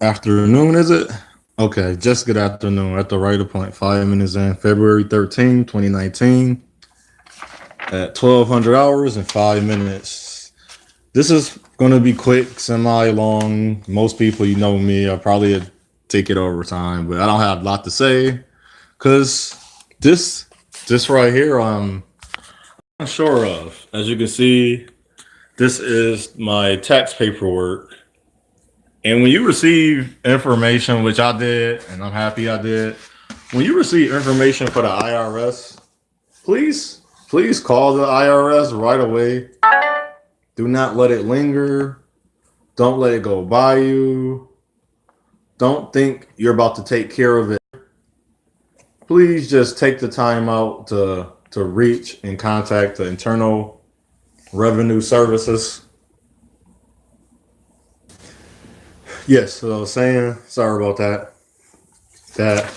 Afternoon, is it? Okay, just good afternoon. At the right point, 5 minutes in, February 13, 2019, at 1200 hours and 5 minutes. This is going to be quick, semi long. Most people, you know me, I'll probably take it over time, but I don't have a lot to say because this, this right here, I'm unsure of. As you can see, this is my tax paperwork. And when you receive information, which I did, and I'm happy I did, when you receive information for the IRS, please call the IRS right away. Do not let it linger. Don't let it go by you. Don't think you're about to take care of it. Please just take the time out to reach and contact the Internal Revenue Services. Yes, so I was saying, sorry about that. That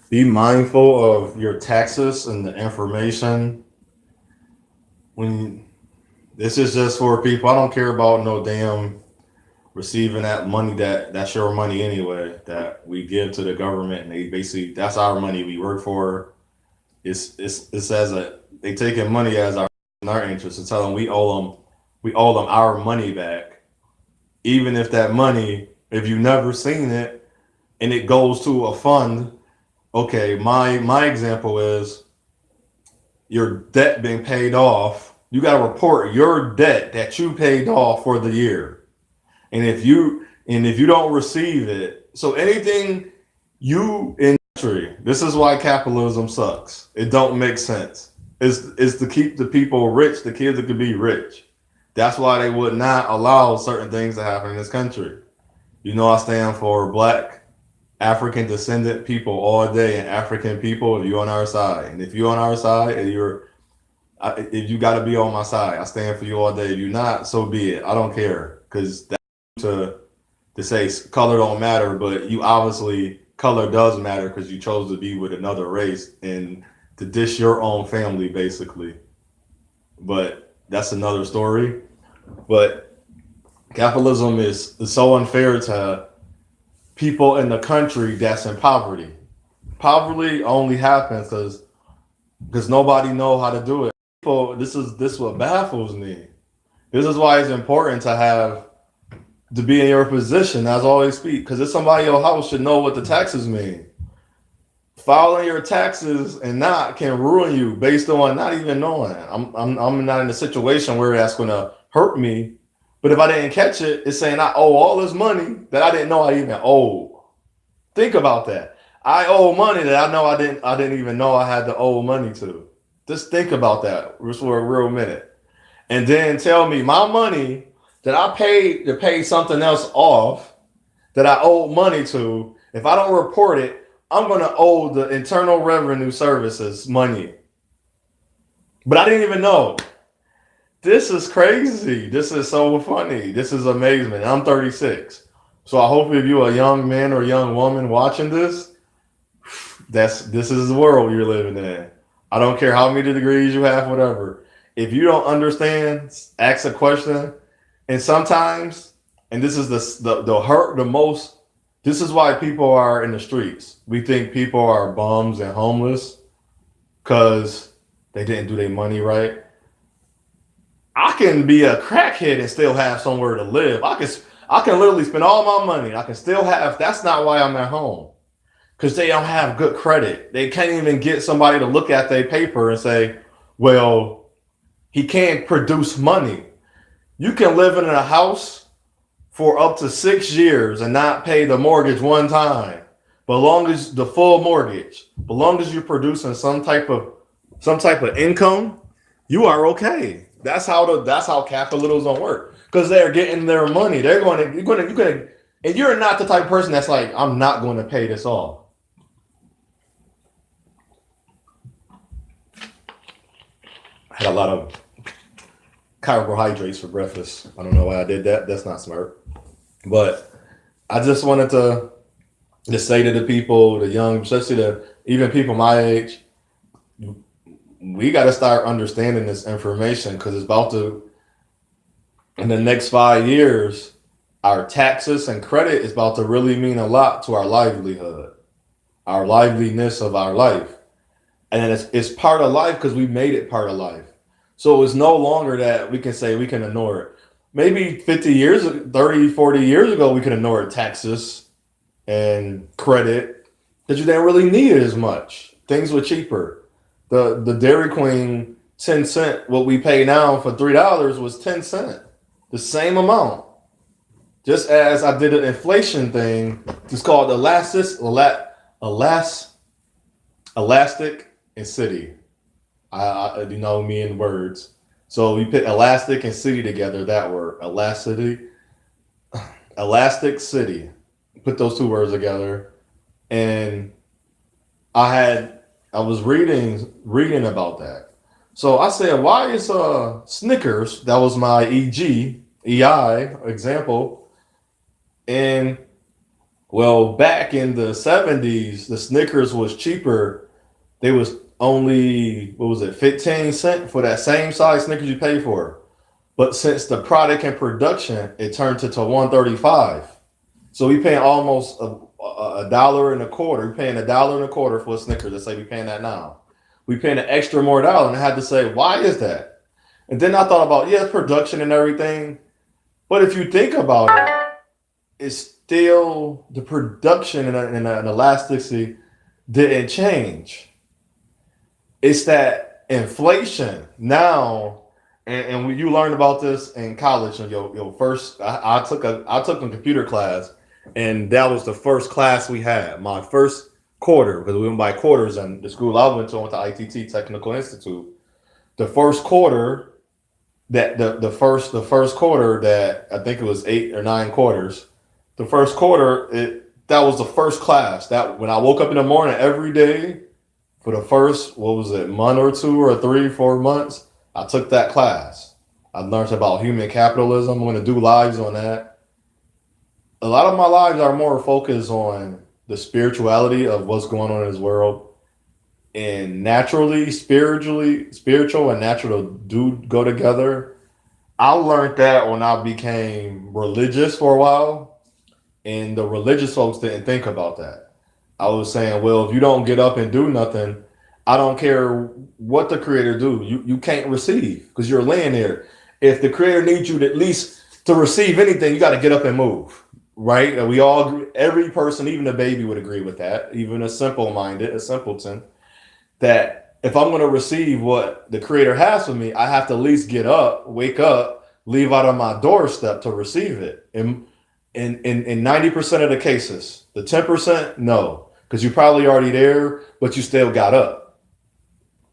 be mindful of your taxes and the information. When this is just for people, I don't care about no damn receiving that money. That's your money anyway. That we give to the government, and they basically that's our money we work for. It's as a they taking money as our interest and tell them we owe them our money back, even if that money, if you never seen it and it goes to a fund. Okay, my example is your debt being paid off. You got to report your debt that you paid off for the year. And if you don't receive it, so anything you in country, this is why capitalism sucks. It don't make sense. It's to keep the people rich, the kids that could be rich. That's why they would not allow certain things to happen in this country. You know, I stand for black African descendant people all day, and African people. If you're on our side, and if you're on our side, and if you got to be on my side, I stand for you all day. If you're not, so be it. I don't care, because that's to say color don't matter, but you obviously color does matter because you chose to be with another race and to dish your own family, basically. But that's another story. But capitalism is so unfair to people in the country that's in poverty. Poverty only happens because nobody know how to do it. People, this what baffles me. This is why it's important to be in your position as always speak, because if somebody in your house should know what the taxes mean. Filing your taxes and not can ruin you based on not even knowing. I'm not in a situation where that's gonna hurt me. But if I didn't catch it, it's saying I owe all this money that I didn't know I even owed. Think about that. I owe money that I didn't even know I had to owe money to. Just think about that just for a real minute. And then tell me my money that I paid to pay something else off that I owe money to, if I don't report it, I'm gonna owe the Internal Revenue Services money. But I didn't even know. This is crazy. This is so funny. This is amazing. I'm 36. So I hope if you're a young man or young woman watching this is the world you're living in. I don't care how many degrees you have, whatever. If you don't understand, ask a question. And sometimes, and this is the hurt the most. This is why people are in the streets. We think people are bums and homeless because they didn't do their money right. I can be a crackhead and still have somewhere to live. I can literally spend all my money. I can still have. That's not why I'm at home, because they don't have good credit. They can't even get somebody to look at their paper and say, "Well, he can't produce money." You can live in a house for up to 6 years and not pay the mortgage one time, but long as the full mortgage, but long as you're producing some type of income, you are okay. That's how capitalism work, because they're getting their money. And you're not the type of person that's like, I'm not going to pay this off. I had a lot of carbohydrates for breakfast. I don't know why I did that. That's not smart. But I just wanted to just say to the people, the young, especially the even people my age, we got to start understanding this information, because it's about to, in the next 5 years, Our taxes and credit is about to really mean a lot to our livelihood, our liveliness of our life. And it's part of life because we made it part of life. So it's no longer that we can say we can ignore it. Maybe 50 years, 30, 40 years ago, we could ignore taxes and credit because you didn't really need it as much. Things were cheaper. The Dairy Queen 10 cent, what we pay now for $3 was 10 cent, the same amount. Just as I did an inflation thing, it's called elastic and city. I you know me in words. So we put elastic and city together. That word, elastic city. Put those two words together, and I had I was reading about that. So I said, why is Snickers? That was my EI example, and well, back in the 70s, the Snickers was cheaper. They was only, what was it, 15 cent for that same size Snickers you pay for. But since the product and production, it turned to 135. So we paying almost a dollar and a quarter. We're paying a dollar and a quarter for a Snickers. Let's say we paying that now. We paying an extra more dollar, and I had to say, why is that? And then I thought about, yeah, it's production and everything. But if you think about it, it's still the production and elasticity didn't change. It's that inflation now, and when you learn about this in college, and your first, I took a computer class, and that was the first class we had. My first quarter, because we went by quarters, and the school I went to, ITT Technical Institute. The first quarter, the first quarter that I think it was 8 or 9 quarters. The first quarter, that was the first class that when I woke up in the morning every day for the first, what was it, month or two or 3, 4 months, I took that class. I learned about human capitalism. I'm going to do lives on that. A lot of my lives are more focused on the spirituality of what's going on in this world. And naturally, spiritual and natural do go together. I learned that when I became religious for a while, and the religious folks didn't think about that. I was saying, well, if you don't get up and do nothing, I don't care what the creator do. You can't receive because you're laying there. If the creator needs you to at least to receive anything, you got to get up and move, right? And we all agree, every person, even a baby would agree with that, even a simple-minded, a simpleton, that if I'm going to receive what the creator has for me, I have to at least get up, wake up, leave out of my doorstep to receive it. And in 90% of the cases, the 10%, no, because you're probably already there, but you still got up.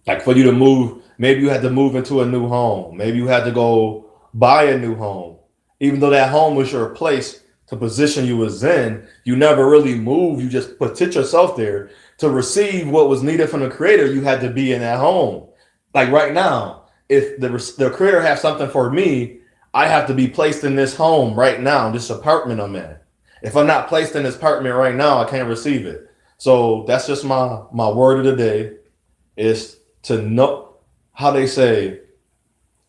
Like for you to move, maybe you had to move into a new home. Maybe you had to go buy a new home. Even though that home was your place to position you was in, you never really moved. You just put yourself there. To receive what was needed from the creator, you had to be in that home. Like right now, if the creator has something for me, I have to be placed in this home right now, this apartment I'm in. If I'm not placed in this apartment right now, I can't receive it. So that's just my word of the day is to know how they say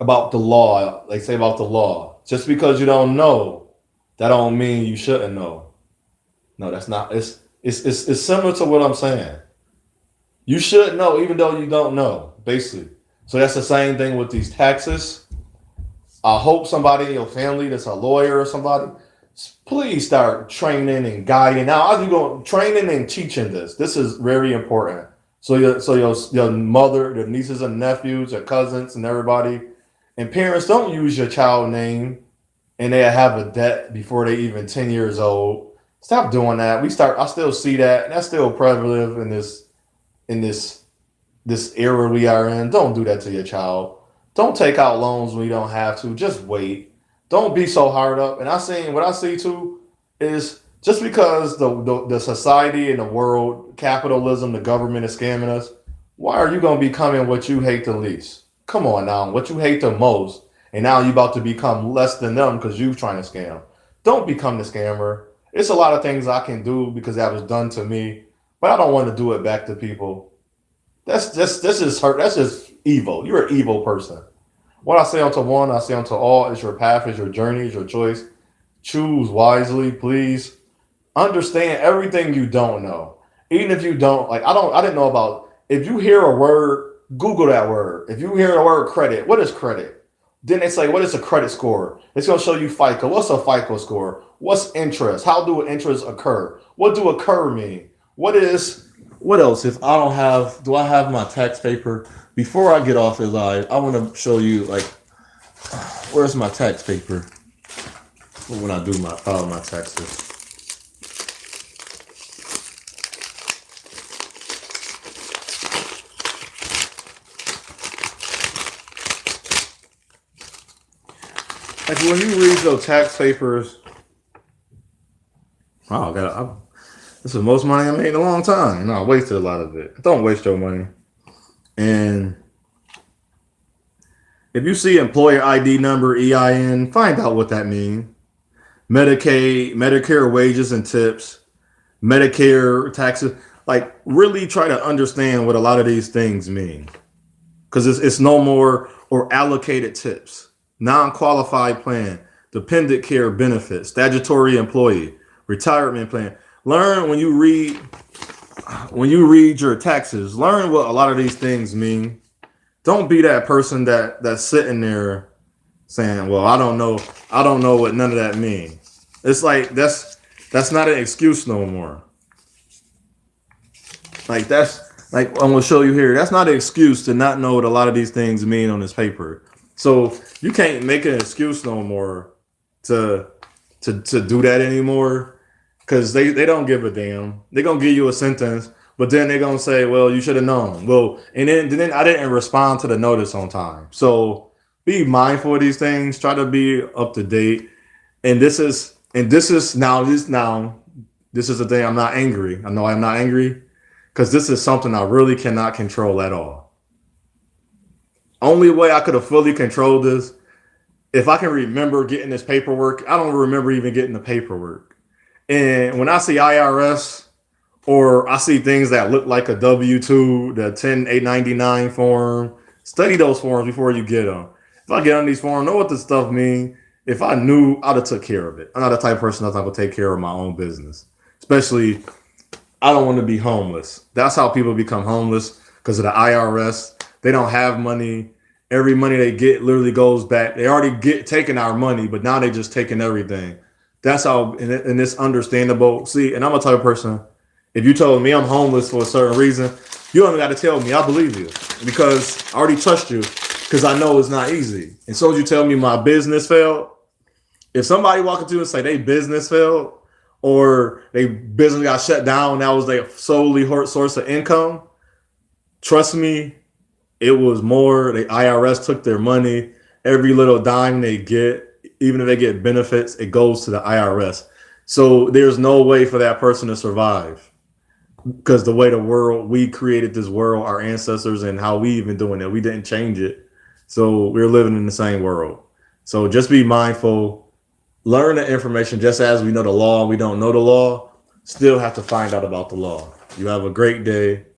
about the law. They say about the law. Just because you don't know, that don't mean you shouldn't know. No, that's not. It's similar to what I'm saying. You should know, even though you don't know, basically. So that's the same thing with these taxes. I hope somebody in your family that's a lawyer or somebody, please start training and guiding. Now, as you go training and teaching this. This is very important. So your mother, your nieces and nephews, your cousins and everybody, and parents, don't use your child name and they have a debt before they even 10 years old. Stop doing that. I still see that, and that's still prevalent in this era we are in. Don't do that to your child. Don't take out loans when you don't have to. Just wait. Don't be so hard up. And what I see too is just because the society and the world, capitalism, the government is scamming us, why are you going to becoming what you hate the least? Come on now, what you hate the most, and now you about to become less than them because you're trying to scam. Don't become the scammer. It's a lot of things I can do because that was done to me, but I don't want to do it back to people. This is hurt. That's just evil. You're an evil person. What I say unto one, I say unto all. It's your path, it's your journey, it's your choice. Choose wisely, please. Understand everything you don't know. Even if you don't, like, I didn't know about, if you hear a word, Google that word. If you hear the word credit, what is credit? Then they say, what is a credit score? It's going to show you FICO. What's a FICO score? What's interest? How do interest occur? What do occur mean? What else? If I don't have, do I have my tax paper? Before I get off this live, I want to show you, like, where's my tax paper? When I do my file my taxes. Like when you read those tax papers, oh, this is the most money I made in a long time. No, I wasted a lot of it. Don't waste your money. And if you see employer ID number, EIN, find out what that means. Medicaid, Medicare wages and tips, Medicare taxes. Like really try to understand what a lot of these things mean. Because it's no more or allocated tips, non-qualified plan, dependent care benefits, statutory employee, retirement plan. Learn when you read your taxes, learn what a lot of these things mean. Don't be that person that's sitting there saying, well, I don't know what none of that means. It's like that's not an excuse no more. Like that's like I'm gonna show you here. That's not an excuse to not know what a lot of these things mean on this paper. So you can't make an excuse no more to do that anymore because they don't give a damn. They're gonna give you a sentence, but then they're gonna say, well, you should have known. Well, and then I didn't respond to the notice on time. So be mindful of these things, try to be up to date. And this is the thing. I'm not angry. I know I'm not angry because this is something I really cannot control at all. Only way I could have fully controlled this, if I can remember getting this paperwork. I don't remember even getting the paperwork. And when I see IRS or I see things that look like a W-2, the 10899 form, study those forms before you get them. If I get on these forms, know what this stuff means. If I knew, I'd have took care of it. I'm not the type of person that's going to take care of my own business. Especially, I don't want to be homeless. That's how people become homeless because of the IRS. They don't have money. Every money they get literally goes back. They already taking our money, but now they just taking everything. That's how, and it's understandable. See, and I'm a type of person, if you told me I'm homeless for a certain reason, you don't even got to tell me. I believe you because I already trust you because I know it's not easy. And so as you tell me my business failed, if somebody walk up to you and say they business failed or they business got shut down, that was their solely source of income, trust me, it was more. The IRS took their money. Every little dime they get, even if they get benefits, it goes to the IRS. So there's no way for that person to survive because the way we created this world, our ancestors and how we even doing it, we didn't change it. So we're living in the same world. So just be mindful. Learn the information just as we know the law. We don't know the law. Still have to find out about the law. You have a great day.